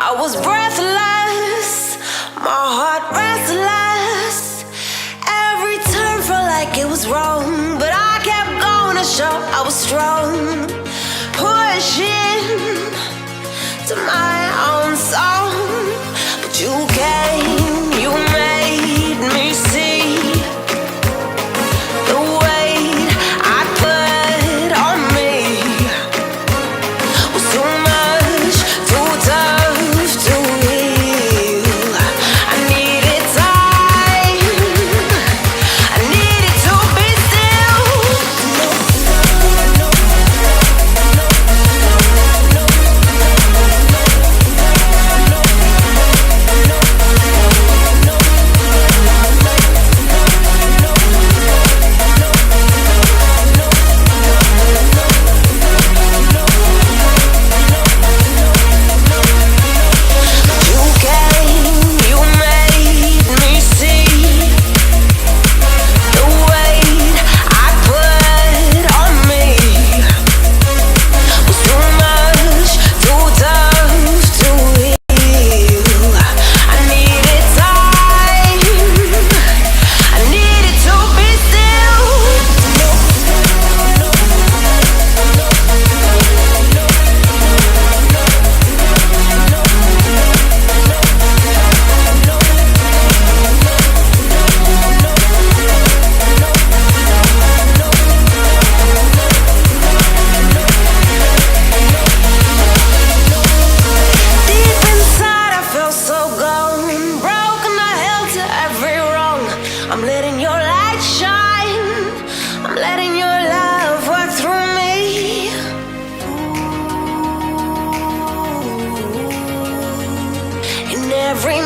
I was breathless, my heart restless. Every turn felt like it was wrong, but I kept going to show I was strong. Pushing to my own song, but you came, you made me see the weight I put on me was too much, too tough to heal. I needed time, I needed to be still. You came, you made me see the weight I put on me was too much, too tough to heal. I needed time, I needed to be still. Deep inside I felt so gone, broken the hell to every wrong. I'm letting your light shine, I'm letting your love work through me. In every